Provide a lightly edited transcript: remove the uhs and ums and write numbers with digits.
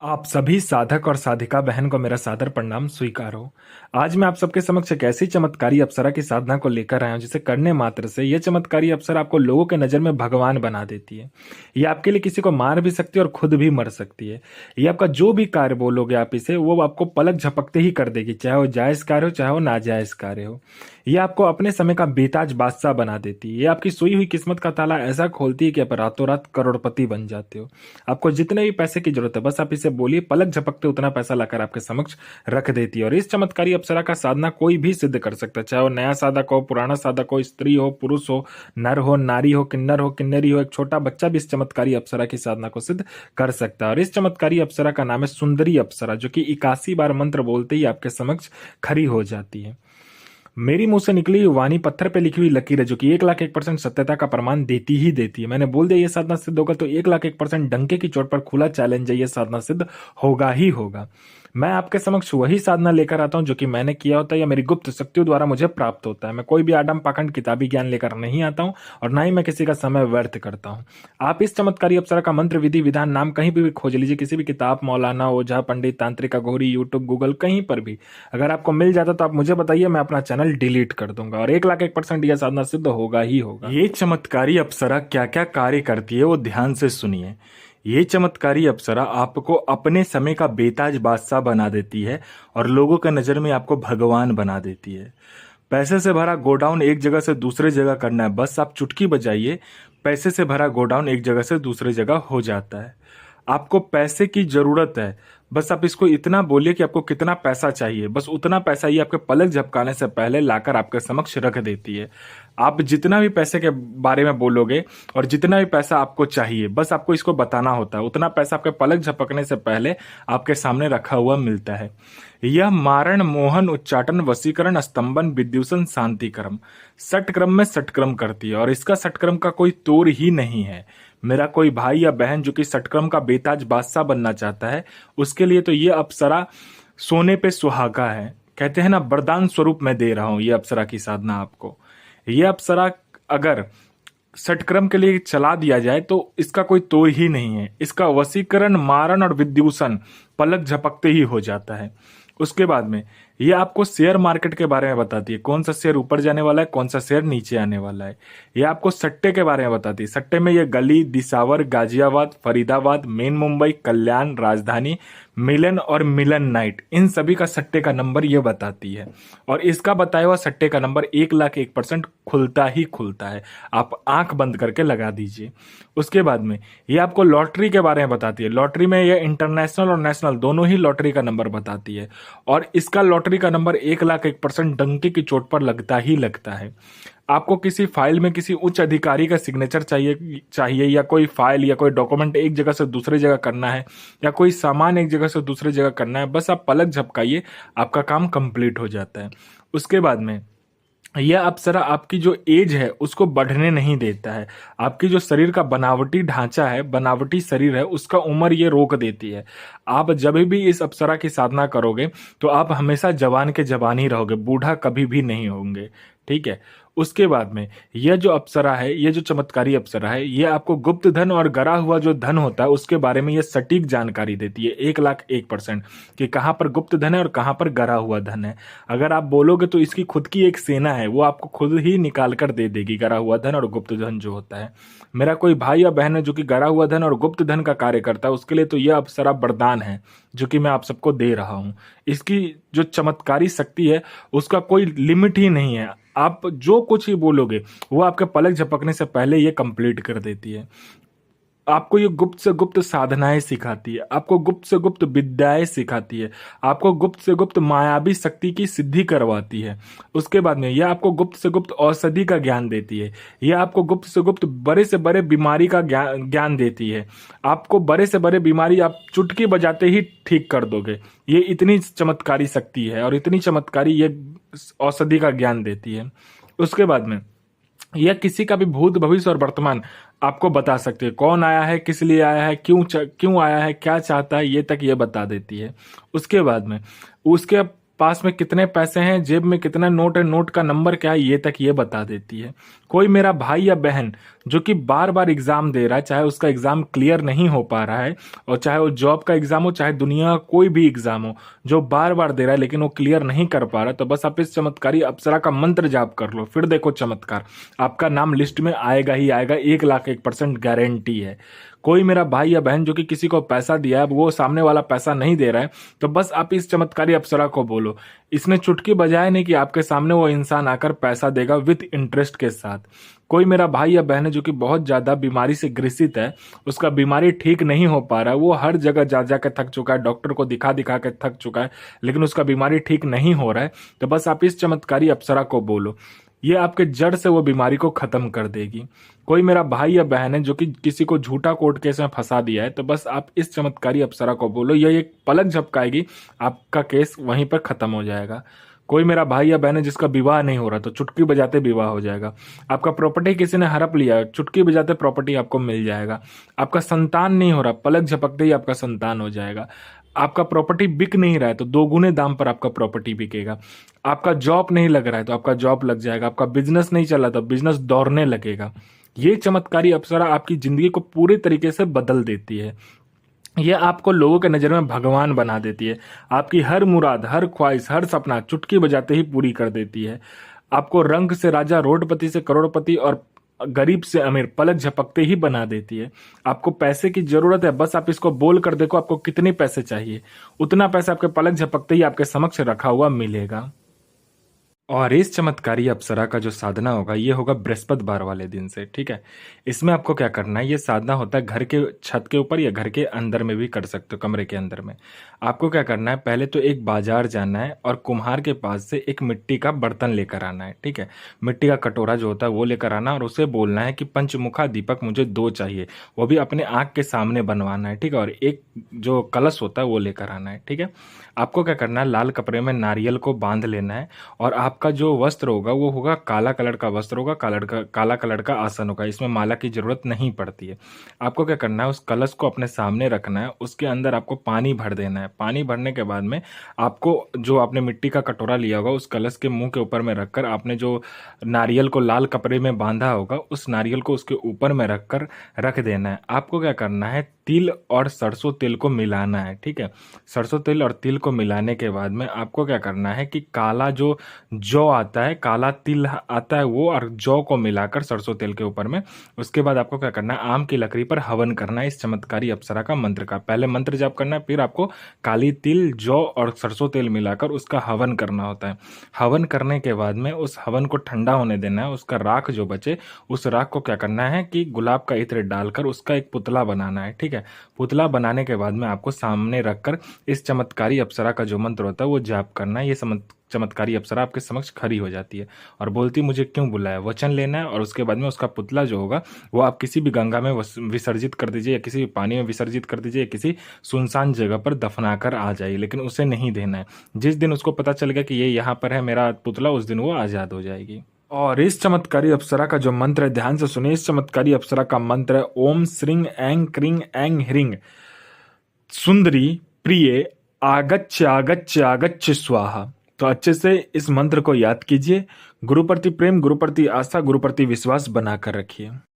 आप सभी साधक और साधिका बहन को मेरा सादर प्रणाम स्वीकार हो। आज मैं आप सबके समक्ष एक ऐसी चमत्कारी अप्सरा की साधना को लेकर आया हूं जिसे करने मात्र से यह चमत्कारी अप्सरा आपको लोगों के नजर में भगवान बना देती है। ये आपके लिए किसी को मार भी सकती है और खुद भी मर सकती है। ये आपका जो भी कार्य बोलोगे आप इसे, वो आपको पलक झपकते ही कर देगी, चाहे वो जायज कार्य हो चाहे वो नाजायज कार्य हो। ये आपको अपने समय का बेताज बादशाह बना देती है। ये आपकी सोई हुई किस्मत का ताला ऐसा खोलती है कि आप रातों रात करोड़पति बन जाते हो। आपको जितने भी पैसे की जरूरत है, बस आप इसे बोलिए, पलक झपकते उतना पैसा लाकर आपके समक्ष रख देती है। और इस चमत्कारी अप्सरा का साधना कोई भी सिद्ध कर सकता है, चाहे वो नया साधक हो, पुराना साधक हो, स्त्री हो, पुरुष हो, नर हो, नारी हो, किन्नर हो, किन्नरी हो, एक छोटा बच्चा भी इस चमत्कारी अप्सरा की साधना को सिद्ध कर सकता है। और इस चमत्कारी अप्सरा का नाम है सुंदरी अप्सरा, जो कि 81 बार मंत्र बोलते ही आपके समक्ष खड़ी हो जाती है। मेरी मुंह से निकली हुई वाणी पत्थर पे लिखी हुई लकीर है, जो कि 1,01% सत्यता का प्रमाण देती ही देती है। मैंने बोल दिया ये साधना सिद्ध होगा, तो 1,01% डंके की चोट पर खुला चैलेंज है, ये साधना सिद्ध होगा ही होगा। मैं आपके समक्ष वही साधना लेकर आता हूं जो कि मैंने किया होता है या मेरी गुप्त शक्तियों द्वारा मुझे प्राप्त होता है। मैं कोई भी आडम पाखंड किताबी ज्ञान लेकर नहीं आता हूं और ना ही मैं किसी का समय व्यर्थ करता हूं। आप इस चमत्कारी अप्सरा का मंत्र विधि विधान नाम कहीं भी खोज लीजिए, किसी भी किताब, मौलाना, ओझा, पंडित, तांत्रिक, अघोरी, यूट्यूब, गूगल, कहीं पर भी अगर आपको मिल जाता तो आप मुझे बताइए, मैं अपना चैनल डिलीट कर दूंगा और 1,01% यह साधना सिद्ध होगा ही होगा। ये चमत्कारी अप्सरा क्या क्या कार्य करती है वो ध्यान से सुनिए। ये चमत्कारी अप्सरा आपको अपने समय का बेताज बादशाह बना देती है और लोगों के नज़र में आपको भगवान बना देती है। पैसे से भरा गोडाउन एक जगह से दूसरे जगह करना है, बस आप चुटकी बजाइए, पैसे से भरा गोडाउन एक जगह से दूसरी जगह हो जाता है। आपको पैसे की जरूरत है, बस आप इसको इतना बोलिए कि आपको कितना पैसा चाहिए, बस उतना पैसा ये आपके पलक झपकाने से पहले लाकर आपके समक्ष रख देती है। आप जितना भी पैसे के बारे में बोलोगे और जितना भी पैसा आपको चाहिए, बस आपको इसको बताना होता है, उतना पैसा आपके पलक झपकने से पहले आपके सामने रखा हुआ मिलता है। यह मारण, मोहन, उच्चाटन, वशीकरण, स्तंभन, विद्युषण, शांतिक्रम, षटक्रम में षटक्रम करती है और इसका षटक्रम का कोई तोड़ ही नहीं है। मेरा कोई भाई या बहन जो कि षटक्रम का बेताज बादशाह बनना चाहता है, उसके लिए तो ये अप्सरा सोने पे सुहागा है। कहते हैं ना, वरदान स्वरूप मैं दे रहा हूं ये अप्सरा की साधना आपको। ये अप्सरा अगर षटक्रम के लिए चला दिया जाए तो इसका कोई तोड़ ही नहीं है। इसका वशीकरण, मारण और विद्युषण पलक झपकते ही हो जाता है। उसके बाद में ये आपको शेयर मार्केट के बारे में बताती है, कौन सा शेयर ऊपर जाने वाला है, कौन सा शेयर नीचे आने वाला है। ये आपको सट्टे के बारे में बताती है, सट्टे में ये गली, दिसावर, गाजियाबाद, फरीदाबाद, मेन मुंबई, कल्याण, राजधानी, मिलन और मिलन नाइट, इन सभी का सट्टे का नंबर ये बताती है। और इसका बताया हुआ सट्टे का नंबर 1,01% खुलता ही खुलता है। आप आंख बंद करके लगा दीजिए। उसके बाद में ये आपको लॉटरी के बारे में बताती है। लॉटरी में ये इंटरनेशनल और नेशनल दोनों ही लॉटरी का नंबर बताती है और इसका लॉटरी का नंबर 1,01% डंके की चोट पर लगता ही लगता है। आपको किसी फाइल में किसी उच्च अधिकारी का सिग्नेचर चाहिए या कोई फाइल या कोई डॉक्यूमेंट एक जगह से दूसरी जगह करना है या कोई सामान एक जगह से दूसरी जगह करना है, बस आप पलक झपकाइए, आपका काम कंप्लीट हो जाता है। उसके बाद में यह अप्सरा आपकी जो एज है उसको बढ़ने नहीं देता है। आपकी जो शरीर का बनावटी ढांचा है, बनावटी शरीर है, उसका उम्र ये रोक देती है। आप जब भी इस अप्सरा की साधना करोगे तो आप हमेशा जवान के जवान ही रहोगे, बूढ़ा कभी भी नहीं होंगे। ठीक है। उसके बाद में यह जो अप्सरा है, यह जो चमत्कारी अप्सरा है, यह आपको गुप्त धन और गरा हुआ जो धन होता है उसके बारे में यह सटीक जानकारी देती है, 1,01% कि कहाँ पर गुप्त धन है और कहाँ पर गरा हुआ धन है। अगर आप बोलोगे तो इसकी खुद की एक सेना है, वो आपको खुद ही निकाल कर दे देगी गरा हुआ धन और गुप्त धन जो होता है। मेरा कोई भाई या बहन है जो कि गरा हुआ धन और गुप्त धन का कार्य करता है, उसके लिए तो यह अप्सरा वरदान है जो कि मैं आप सबको दे रहा हूं। इसकी जो चमत्कारी शक्ति है उसका कोई लिमिट ही नहीं है। आप जो कुछ ही बोलोगे वो आपके पलक झपकने से पहले ये कंप्लीट कर देती है। आपको ये गुप्त से गुप्त साधनाएं सिखाती है, आपको गुप्त से गुप्त विद्याएं सिखाती है, आपको गुप्त से गुप्त मायावी शक्ति की सिद्धि करवाती है। उसके बाद में यह आपको गुप्त से गुप्त औषधि का ज्ञान देती है। यह आपको गुप्त से गुप्त बड़े से बड़े बीमारी का ज्ञान देती है। आपको बड़े से बड़े बीमारी आप चुटकी बजाते ही ठीक कर दोगे। ये इतनी चमत्कारी शक्ति है और इतनी चमत्कारी ये औषधि का ज्ञान देती है। उसके बाद में यह किसी का भी भूत, भविष्य और वर्तमान आपको बता सकती है। कौन आया है, किस लिए आया है, क्यों आया है, क्या चाहता है, ये तक ये बता देती है। उसके बाद में उसके पास में कितने पैसे हैं, जेब में कितना नोट है, नोट का नंबर क्या है, ये तक ये बता देती है। कोई मेरा भाई या बहन जो कि बार बार एग्जाम दे रहा है, चाहे उसका एग्जाम क्लियर नहीं हो पा रहा है, और चाहे वो जॉब का एग्जाम हो, चाहे दुनिया का कोई भी एग्जाम हो, जो बार बार दे रहा है लेकिन वो क्लियर नहीं कर पा रहा, तो बस आप इस चमत्कारी अप्सरा का मंत्र जाप कर लो, फिर देखो चमत्कार, आपका नाम लिस्ट में आएगा ही आएगा, 1,01% गारंटी है। कोई मेरा भाई या बहन जो कि किसी को पैसा दिया है, वो सामने वाला पैसा नहीं दे रहा है, तो बस आप इस चमत्कारी अप्सरा को बोलो, इसने चुटकी बजाए नहीं कि आपके सामने वो इंसान आकर पैसा देगा विथ इंटरेस्ट के साथ। कोई मेरा भाई या बहन है जो कि बहुत ज्यादा बीमारी से ग्रसित है, उसका बीमारी ठीक नहीं हो पा रहा है, वो हर जगह जा जा के थक चुका है, डॉक्टर को दिखा दिखा के थक चुका है, लेकिन उसका बीमारी ठीक नहीं हो रहा है, तो बस आप इस चमत्कारी अप्सरा को बोलो, ये आपके जड़ से वो बीमारी को खत्म कर देगी। कोई मेरा भाई या बहन है जो कि किसी को झूठा कोर्ट केस में फंसा दिया है, तो बस आप इस चमत्कारी अप्सरा को बोलो, यह एक पलक झपकाएगी, आपका केस वहीं पर खत्म हो जाएगा। कोई मेरा भाई या बहन है जिसका विवाह नहीं हो रहा, तो चुटकी बजाते विवाह हो जाएगा। आपका प्रॉपर्टी किसी ने हड़प लिया है, चुटकी बजाते प्रॉपर्टी आपको मिल जाएगा। आपका संतान नहीं हो रहा, पलक झपकते ही आपका संतान हो जाएगा। आपका प्रॉपर्टी बिक नहीं रहा है, तो 2 गुने दाम पर आपका प्रॉपर्टी बिकेगा। आपका जॉब नहीं लग रहा है, तो आपका जॉब लग जाएगा। आपका बिजनेस नहीं चला, तो बिजनेस दौड़ने लगेगा। ये चमत्कारी अप्सरा आपकी जिंदगी को पूरी तरीके से बदल देती है। यह आपको लोगों के नज़र में भगवान बना देती है। आपकी हर मुराद, हर ख्वाहिश, हर सपना चुटकी बजाते ही पूरी कर देती है। आपको रंक से राजा, रोडपति से करोड़पति और गरीब से अमीर पलक झपकते ही बना देती है। आपको पैसे की जरूरत है, बस आप इसको बोल कर देखो आपको कितने पैसे चाहिए, उतना पैसा आपके पलक झपकते ही आपके समक्ष रखा हुआ मिलेगा। और इस चमत्कारी अप्सरा का जो साधना होगा ये होगा बृहस्पतिवार वाले दिन से, ठीक है। इसमें आपको क्या करना है, ये साधना होता है घर के छत के ऊपर या घर के अंदर में भी कर सकते हो, कमरे के अंदर में। आपको क्या करना है, पहले तो एक बाजार जाना है और कुम्हार के पास से एक मिट्टी का बर्तन लेकर आना है, ठीक है। मिट्टी का कटोरा जो होता है वो लेकर आना और उसे बोलना है कि पंचमुखा दीपक मुझे 2 चाहिए, वो भी अपने आँख के सामने बनवाना है, ठीक है। और एक जो कलश होता है वो लेकर आना है, ठीक है। आपको क्या करना है, लाल कपड़े में नारियल को बांध लेना है और आपका जो वस्त्र होगा वो होगा काला कलर का वस्त्र होगा, काला कलर का आसन होगा, इसमें माला की जरूरत नहीं पड़ती है। आपको क्या करना है, उस कलश को अपने सामने रखना है, उसके अंदर आपको पानी भर देना है। पानी भरने के बाद में आपको जो आपने मिट्टी का कटोरा लिया होगा उस कलश के मुंह के ऊपर में रखकर आपने जो नारियल को लाल कपड़े में बांधा होगा उस नारियल को उसके ऊपर में रखकर रख देना है। आपको क्या करना है, तिल और सरसों तेल को मिलाना है, ठीक है। सरसों तेल और तिल को मिलाने के बाद में आपको क्या करना है कि काला जो जौ आता है, काला तिल आता है वो, और जौ को मिलाकर सरसों तेल के ऊपर में, उसके बाद आपको क्या करना है, आम की लकड़ी पर हवन करना है इस चमत्कारी अप्सरा का मंत्र का। पहले मंत्र जाप करना है, फिर आपको काली तिल, जौ और सरसों तेल मिलाकर उसका हवन करना होता है। हवन करने के बाद में उस हवन को ठंडा होने देना है। उसका राख जो बचे उस राख को क्या करना है कि गुलाब का इत्र डालकर उसका एक पुतला बनाना है, ठीक है। पुतला बनाने के बाद में आपको सामने रखकर इस चमत्कारी अप्सरा का जो मंत्र होता है वो जाप करना है। ये चमत्कारी अप्सरा आपके समक्ष खड़ी हो जाती है और बोलती मुझे क्यों बुलाया, वचन लेना है और उसके बाद में उसका पुतला जो होगा वो आप किसी भी गंगा में विसर्जित कर दीजिए या किसी भी पानी में विसर्जित कर दीजिए या किसी सुनसान जगह पर दफनाकर आ जाइए, लेकिन उसे नहीं देना है। जिस दिन उसको पता चलेगा कि ये यहाँ पर है मेरा पुतला, उस दिन वो आज़ाद हो जाएगी। और इस चमत्कारी अप्सरा का जो मंत्र है ध्यान से सुनिए। इस चमत्कारी अप्सरा का मंत्र है ओम श्रींग ऐं क्रीं ऐं ह्रीं सुंदरी प्रिय आगच्छ आगच्छ आगच्छ स्वाहा। तो अच्छे से इस मंत्र को याद कीजिए। गुरु प्रति प्रेम, गुरु प्रति आस्था, गुरु प्रति विश्वास बनाकर रखिए।